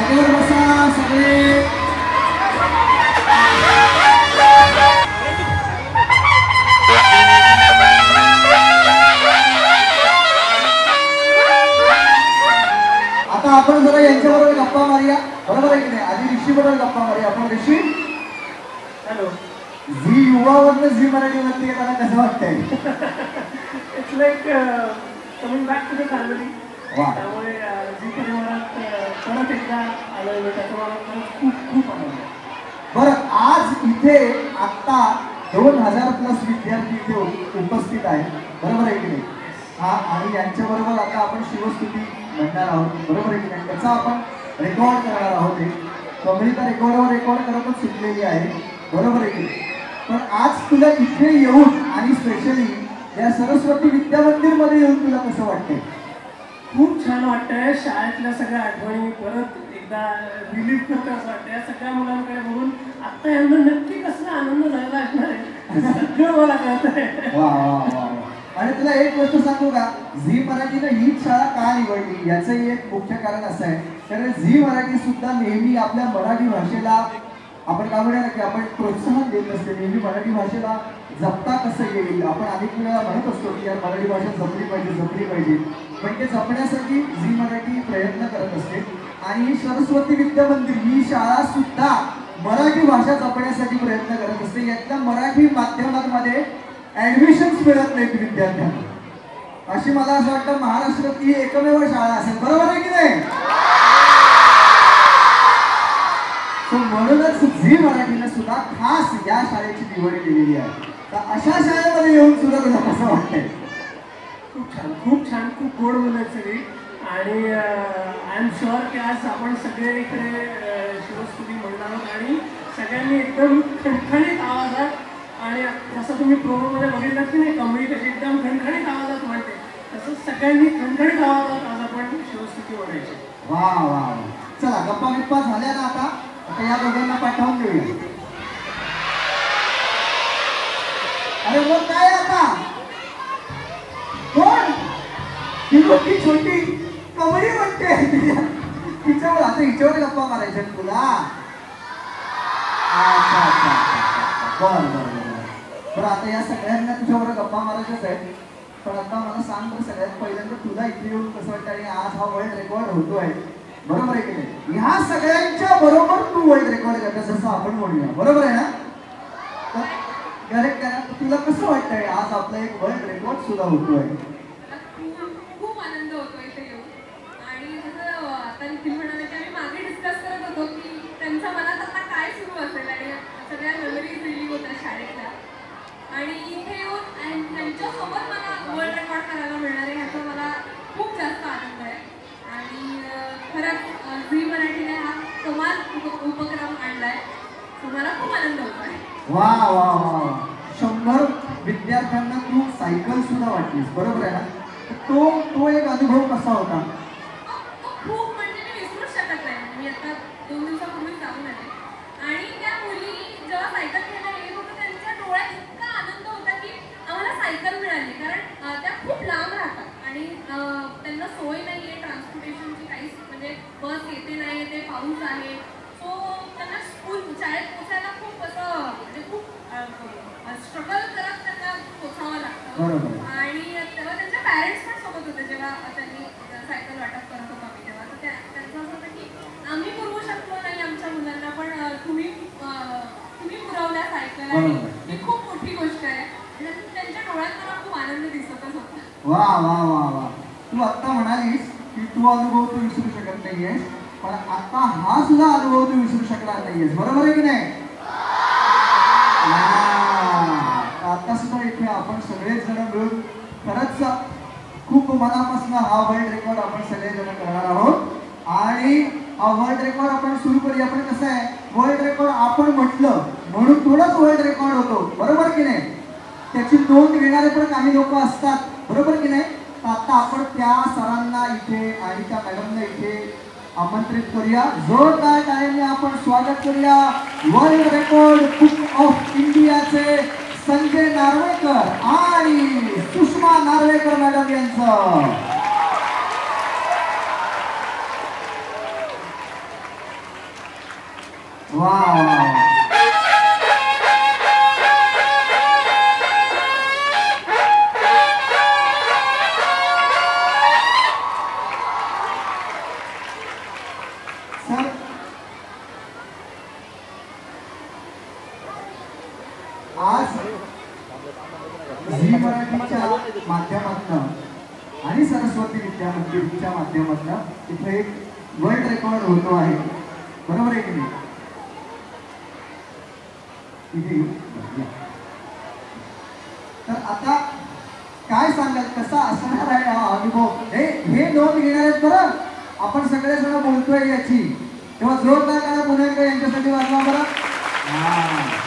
जागेवर बसा सगळे. आता आपण जरा यांच्याबरोबर गप्पा मारूया, बरोबर आहे की नाही? आधी ऋषी बरोबर गप्पा मारूया आपण. ऋषी, हॅलो. झी युवावरनं झी मराठी वरती येताना कसं वाटतंय? It's like coming back to the family. त्यामुळे झी परिवारात परत एकदा आलोय, त्याचा मला खूप खूप आनंद आहे. बरं, आज इथे आत्ता 2000+ विद्यार्थी इथे उपस्थित आहेत, बरोबर आहे की नाही? हा, आणि यांच्याबरोबर आता आपण शिवस्तुती म्हणणार आहोत, बरोबर आहे की नाही? त्याचा आपण रेकॉर्ड करणार आहोत. कमळीता रेकॉर्डवर रेकॉर्ड करतच सुटलेली आहे, बरोबर आहे की नाही? पण आज तुला इथे येऊन आणि स्पेशली या सरस्वती विद्या मंदिरमध्ये येऊन तुला कसं वाटतंय? खूप छान वाटतंय. शाळेतल्या सगळ्या आठवणी परत एकदा रिलीव्ह करतो असं वाटतं. या सगळ्या मुलांकडे बघून आता यांना नक्की कसला आनंद झाला असणार आहे सगळं मला कळतंय. वा वा वा. आणि तुला एक गोष्ट सांगू का, झी मराठीनं हीच शाळा का निवडली याचंही एक मुख्य कारण असं आहे, कारण झी मराठी सुद्धा नेहमी आपल्या मराठी भाषेला आपण काय म्हणूया की आपण प्रोत्साहन देत असते. नेहमी मराठी भाषेला जपता कसं येईल, आपण अनेक वेळा म्हणत असतो की यार मराठी भाषा जपली पाहिजे. पण ते जपण्यासाठी झी मराठी प्रयत्न करत असते. आणि सरस्वती विद्या मंदिर ही शाळा सुद्धा मराठी भाषा जपण्यासाठी प्रयत्न करत असते. यातल्या मराठी माध्यमांमध्ये ऍडमिशन्स मिळत नाहीत विद्यार्थ्यांना, अशी मला असं वाटतं महाराष्ट्रात ही एकमेव शाळा असेल, बरोबर आहे की नाही? म्हणूनच झी मराठीने सुद्धा खास या शाळेची निवड केलेली आहे. तर अशा शाळेमध्ये येऊन सुद्धा तुला कसं वाटतंय? खूप छान, खूप छान, खूप गोड मुलं आहेत सगळी. आणि आय एम शुअर की आज आपण सगळे इकडे शिवस्तुती म्हणणार आहोत आणि सगळ्यांनी एकदम खणखणीत आवाजात, आणि जसं तुम्ही प्रोग्राममध्ये बघितलं की नाही कमळी कशी एकदम खणखणीत आवाजात म्हणते, तसंच सगळ्यांनी खणखणीत आवाजात आज आपण शिवस्तुती म्हणायची. वा वा. चला, गप्पा बिप्पा झाल्या ना आता या दोघांना पाठवून देऊया. अरे मग काय आता कोण ही मोठी छोटी कमळी म्हणते तिच्यावर, आता हिच्यावर गप्पा मारायच्या तुला? अच्छा अच्छा अच्छा, बरं. आता या सगळ्यांना तुझ्यावर गप्पा मारायच्याच आहेत. पण आता मला सांग बरं, सगळ्यात पहिल्यांदा तुला इथे येऊन कसं वाटतं? आणि आज हा वर्ल्ड रेकॉर्ड होतोय, बरोबर आहे की नाही? ह्या सगळ्यांच्या बरोबर तू वर्ल्ड रेकॉर्ड करता, जसं आपण म्हणूया, बरोबर आहे ना? करेक्ट आहे ना? तुला कसं वाटतंय आज आपला एक वर्ल्ड रेकॉर्ड सुद्धा होतोय? खूप आनंद होतो इथे येऊन. आणि जसं आता निखिल म्हणाले की आम्ही मागे डिस्कस करत होतो की त्यांच्या मनात आता काय सुरू असेल, आणि सगळ्या मेमरीज रिलीव्ह होत्या शाळेतल्या. आणि इथे येऊन त्यांच्यासोबत मला वर्ल्ड रेकॉर्ड करायला मिळणार आहे ह्याचा मला खूप जास्त आनंद आहे. आणि खरंच झी मराठीने हा कमाल उपक्रम आणलाय, मला खूप आनंद होतो आहे. वा वा वा. 100 विद्यार्थ्यांना तू सायकल सुद्धा वाटलीस, बरोबर आहे ना? तो एक अनुभव कसा होता? खूप म्हणजे मी विसरूच शकत नाही. मी आता 2 दिवसापूर्वी जाऊन आले आणि त्या मुली जेव्हा सायकल घ्यायला येत होत्या त्यांच्या डोळ्यात इतका आनंद होता की आम्हाला सायकल मिळाली. कारण त्या खूप लांब राहतात आणि त्यांना सोय नाही आहे ट्रान्सपोर्टेशनची, काहीच म्हणजे बस येते नाही येते, पाऊस आहे. सो त्यांना शाळेत पोचायला खूप असं म्हणजे खूप स्ट्रगल करत त्यांना पोचावं लागतं. आणि तेव्हा त्यांच्या पॅरेंट्स पण सोबत होते जेव्हा त्यांनी सायकल वाटप करत होतो आम्ही तेव्हा. तर त्यांचं असं होतं की आम्ही पुरवू शकलो नाही आमच्या मुलांना, पण तुम्ही पुरवल्या सायकल, आणि ही खूप मोठी गोष्ट आहे. त्यांच्या डोळ्यात मला खूप आनंद दिसतच होता. वा वा वा वा. तू आत्ता म्हणालीस की तू अनुभव तू विसरू शकत नाहीयेस, पण आता हा सुद्धा अनुभव तू विसरू शकणार नाहीयेस, बरोबर आहे की नाही? आता सुद्धा इथे आपण सगळेच जण मिळून खरंच खूप मनापासून हा वर्ल्ड रेकॉर्ड आपण सगळेजण करणार आहोत. आणि हा वर्ल्ड रेकॉर्ड आपण सुरू करूया. पण कसं आहे, वर्ल्ड रेकॉर्ड आपण म्हटलं म्हणून थोडंच वर्ल्ड रेकॉर्ड होतो, बरोबर की नाही? त्याची नोंद घेणारे पण काही लोक असतात, बरोबर की नाही? आता आपण त्या सरांना इथे आणि त्या मॅडमला इथे आमंत्रित करूया. जोरदार टाळ्यांनी आपण स्वागत करूया वर्ल्ड रेकॉर्ड बुक ऑफ इंडियाचे संजय नार्वेकर आणि सुषमा नार्वेकर मॅडम यांचं. वा वा. सर आज झी मराठीच्या माध्यमातून आणि सरस्वती विद्या मंदिरच्या माध्यमातून इथे एक वर्ल्ड रेकॉर्ड होतो आहे, बरोबर आहे की नाही? इथे येऊ. तर आता काय सांगाल, कसा असणार आहे हा अनुभव? हे नोंद घेणार आहेत बरं, आपण सगळेजण बोलतोय याची, तेव्हा जोरदार करा पुन्हा एकदा यांच्यासाठी वाजवा बरं.